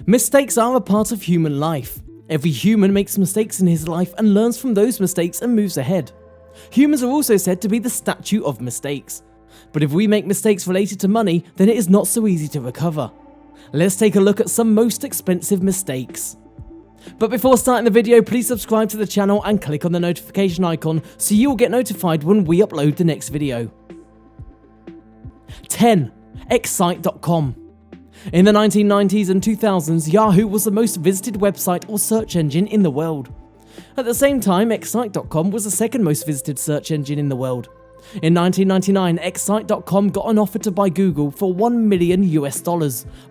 Mistakes are a part of human life. Every human makes mistakes in his life and learns from those mistakes and moves ahead. Humans are also said to be the statue of mistakes. But if we make mistakes related to money, then it is not so easy to recover. Let's take a look at some most expensive mistakes. But before starting the video, please subscribe to the channel and click on the notification icon so you will get notified when we upload the next video. 10. Excite.com. In the 1990s and 2000s, Yahoo was the most visited website or search engine in the world. At the same time, Excite.com was the second most visited search engine in the world. In 1999, Excite.com got an offer to buy Google for $1 million,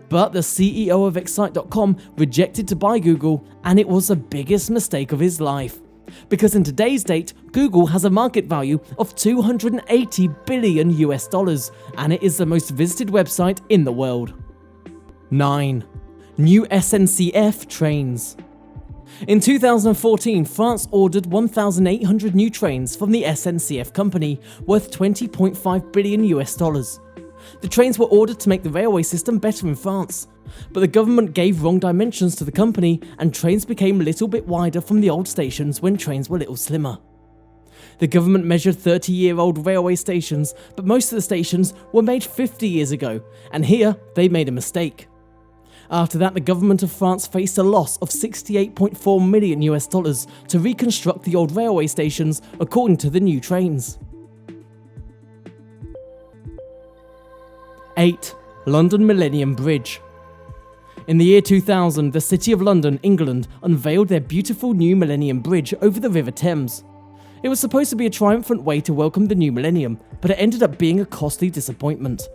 but the CEO of Excite.com rejected to buy Google, and it was the biggest mistake of his life. Because in today's date, Google has a market value of $280 billion, and it is the most visited website in the world. 9. New SNCF trains. In 2014, France ordered 1,800 new trains from the SNCF company, worth $20.5 billion. The trains were ordered to make the railway system better in France, but the government gave wrong dimensions to the company and trains became a little bit wider from the old stations when trains were a little slimmer. The government measured 30-year-old railway stations, but most of the stations were made 50 years ago, and here they made a mistake. After that, the government of France faced a loss of $68.4 million to reconstruct the old railway stations according to the new trains. 8. London Millennium Bridge. In the year 2000, the City of London, England, unveiled their beautiful new Millennium Bridge over the River Thames. It was supposed to be a triumphant way to welcome the new millennium, but it ended up being a costly disappointment.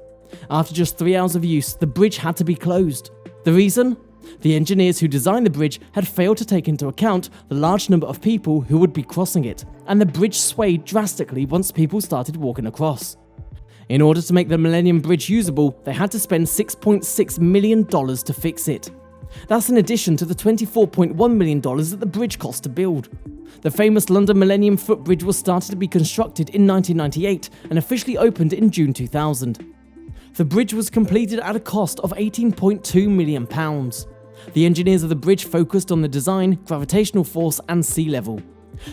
After just 3 hours of use, the bridge had to be closed. The reason? The engineers who designed the bridge had failed to take into account the large number of people who would be crossing it, and the bridge swayed drastically once people started walking across. In order to make the Millennium Bridge usable, they had to spend $6.6 million to fix it. That's in addition to the $24.1 million that the bridge cost to build. The famous London Millennium Footbridge was started to be constructed in 1998 and officially opened in June 2000. The bridge was completed at a cost of £18.2 million. The engineers of the bridge focused on the design, gravitational force and sea level.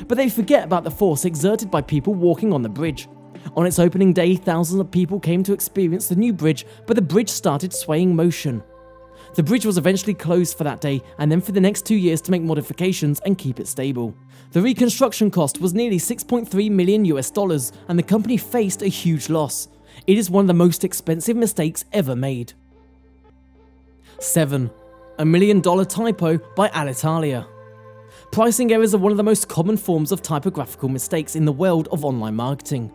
But they forget about the force exerted by people walking on the bridge. On its opening day, thousands of people came to experience the new bridge, but the bridge started swaying motion. The bridge was eventually closed for that day and then for the next 2 years to make modifications and keep it stable. The reconstruction cost was nearly $6.3 million and the company faced a huge loss. It is one of the most expensive mistakes ever made. 7. $1 million typo by Alitalia. Pricing errors are one of the most common forms of typographical mistakes in the world of online marketing.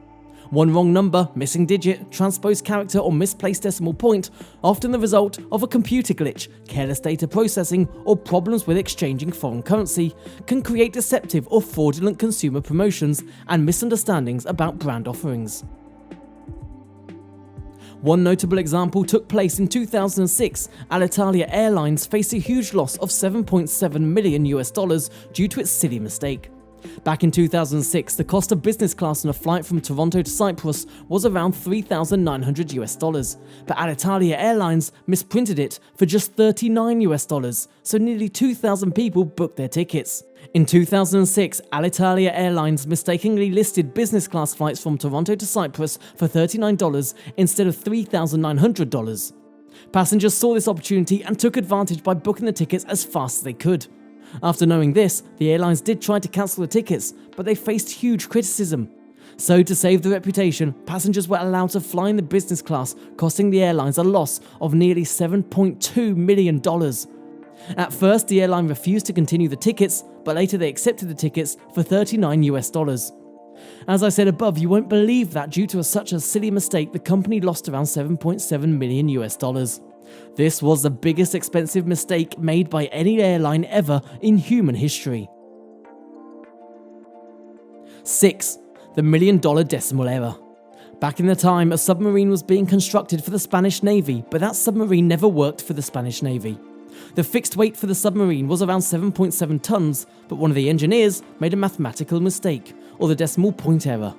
One wrong number, missing digit, transposed character or misplaced decimal point, often the result of a computer glitch, careless data processing or problems with exchanging foreign currency, can create deceptive or fraudulent consumer promotions and misunderstandings about brand offerings. One notable example took place in 2006. Alitalia Airlines faced a huge loss of $7.7 million due to its silly mistake. Back in 2006, the cost of business class on a flight from Toronto to Cyprus was around $3,900, but Alitalia Airlines misprinted it for just $39, so nearly 2,000 people booked their tickets. In 2006, Alitalia Airlines mistakenly listed business class flights from Toronto to Cyprus for $39 instead of $3,900. Passengers saw this opportunity and took advantage by booking the tickets as fast as they could. After knowing this, the airlines did try to cancel the tickets, but they faced huge criticism. So to save their reputation, passengers were allowed to fly in the business class, costing the airlines a loss of nearly $7.2 million. At first, the airline refused to continue the tickets, but later they accepted the tickets for $39. As I said above, you won't believe that due to such a silly mistake, the company lost around $7.7 million. This was the biggest expensive mistake made by any airline ever in human history. 6. The $1 million decimal error. Back in the time, a submarine was being constructed for the Spanish Navy, but that submarine never worked for the Spanish Navy. The fixed weight for the submarine was around 7.7 tons, but one of the engineers made a mathematical mistake, or the decimal point error.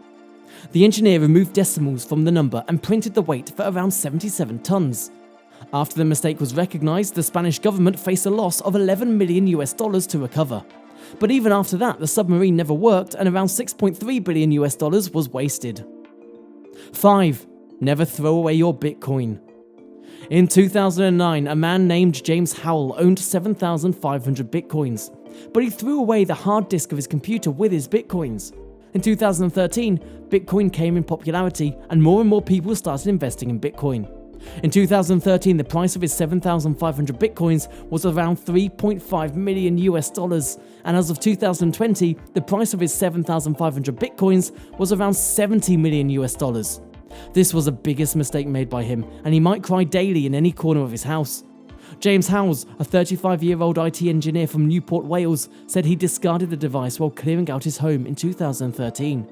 The engineer removed decimals from the number and printed the weight for around 77 tons. After the mistake was recognized, the Spanish government faced a loss of $11 million to recover. But even after that, the submarine never worked and around $6.3 billion was wasted. 5. Never throw away your Bitcoin. In 2009, a man named James Howell owned 7,500 Bitcoins, but he threw away the hard disk of his computer with his Bitcoins. In 2013, Bitcoin came in popularity and more people started investing in Bitcoin. In 2013, the price of his 7,500 Bitcoins was around $3.5 million, and as of 2020, the price of his 7,500 Bitcoins was around $70 million. This was the biggest mistake made by him, and he might cry daily in any corner of his house. James Howells, a 35-year-old IT engineer from Newport, Wales, said he discarded the device while clearing out his home in 2013.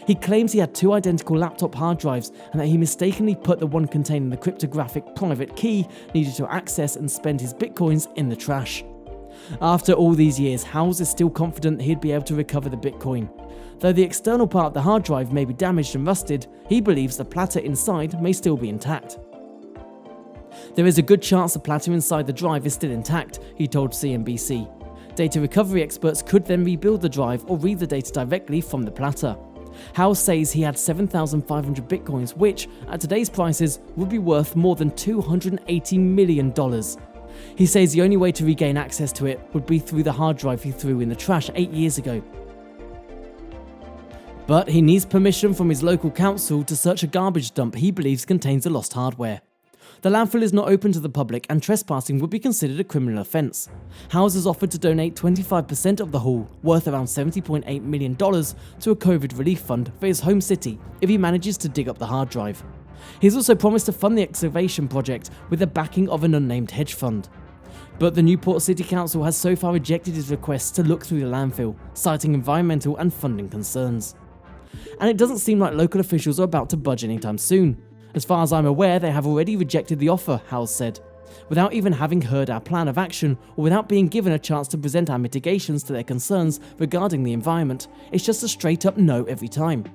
He claims he had 2 identical laptop hard drives and that he mistakenly put the one containing the cryptographic private key needed to access and spend his Bitcoins in the trash. After all these years, Howells is still confident he'd be able to recover the Bitcoin. Though the external part of the hard drive may be damaged and rusted, he believes the platter inside may still be intact. There is a good chance the platter inside the drive is still intact, he told CNBC. Data recovery experts could then rebuild the drive or read the data directly from the platter. Howell says he had 7,500 Bitcoins, which, at today's prices, would be worth more than $280 million. He says the only way to regain access to it would be through the hard drive he threw in the trash 8 years ago. But he needs permission from his local council to search a garbage dump he believes contains the lost hardware. The landfill is not open to the public and trespassing would be considered a criminal offence. Howells has offered to donate 25% of the haul, worth around $70.8 million, to a COVID relief fund for his home city if he manages to dig up the hard drive. He's also promised to fund the excavation project with the backing of an unnamed hedge fund. But the Newport City Council has so far rejected his requests to look through the landfill, citing environmental and funding concerns. And it doesn't seem like local officials are about to budge anytime soon. As far as I'm aware, they have already rejected the offer, Howells said, without even having heard our plan of action or without being given a chance to present our mitigations to their concerns regarding the environment. It's just a straight up no every time.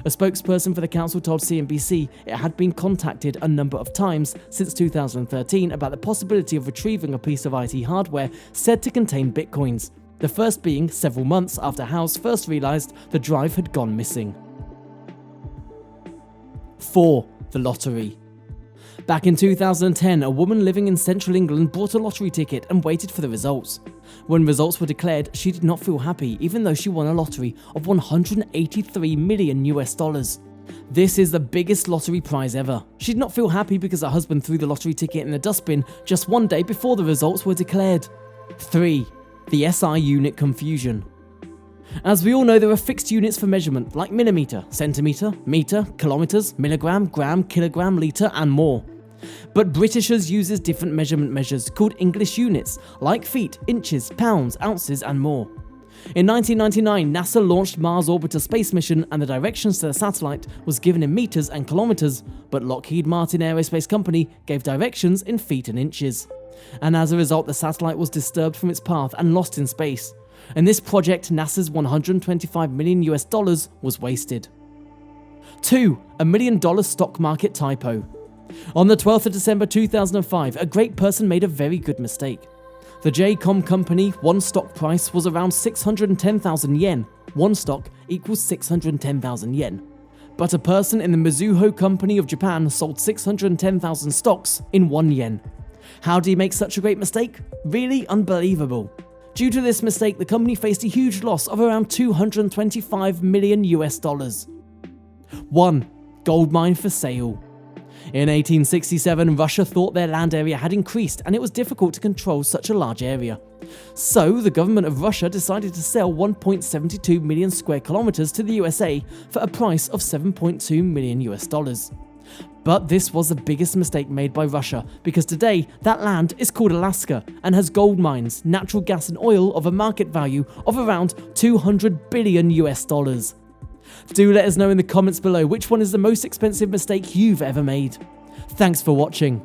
A spokesperson for the council told CNBC it had been contacted a number of times since 2013 about the possibility of retrieving a piece of IT hardware said to contain Bitcoins, the first being several months after Howells first realised the drive had gone missing. 4. The lottery. Back in 2010, a woman living in central England bought a lottery ticket and waited for the results. When results were declared, she did not feel happy even though she won a lottery of $183 million. This is the biggest lottery prize ever. She did not feel happy because her husband threw the lottery ticket in the dustbin just one day before the results were declared. 3. The SI unit confusion. As we all know, there are fixed units for measurement like millimeter, centimeter, meter, kilometers, milligram, gram, kilogram, litre and more. But Britishers uses different measurement measures called English units like feet, inches, pounds, ounces and more. In 1999, NASA launched Mars Orbiter space mission and the directions to the satellite was given in meters and kilometers, but Lockheed Martin Aerospace Company gave directions in feet and inches. And as a result, the satellite was disturbed from its path and lost in space. In this project, NASA's $125 million was wasted. 2. $1 million stock market typo. On the 12th of December 2005, a great person made a very good mistake. The JCOM company one stock price was around 610,000 yen. One stock equals 610,000 yen. But a person in the Mizuho company of Japan sold 610,000 stocks in 1 yen. How did he make such a great mistake? Really unbelievable. Due to this mistake, the company faced a huge loss of around $225 million. 1. Gold mine for sale. In 1867, Russia thought their land area had increased and it was difficult to control such a large area. So, the government of Russia decided to sell 1.72 million square kilometers to the USA for a price of $7.2 million. But this was the biggest mistake made by Russia because today that land is called Alaska and has gold mines, natural gas and oil of a market value of around $200 billion. Do let us know in the comments below which one is the most expensive mistake you've ever made. Thanks for watching.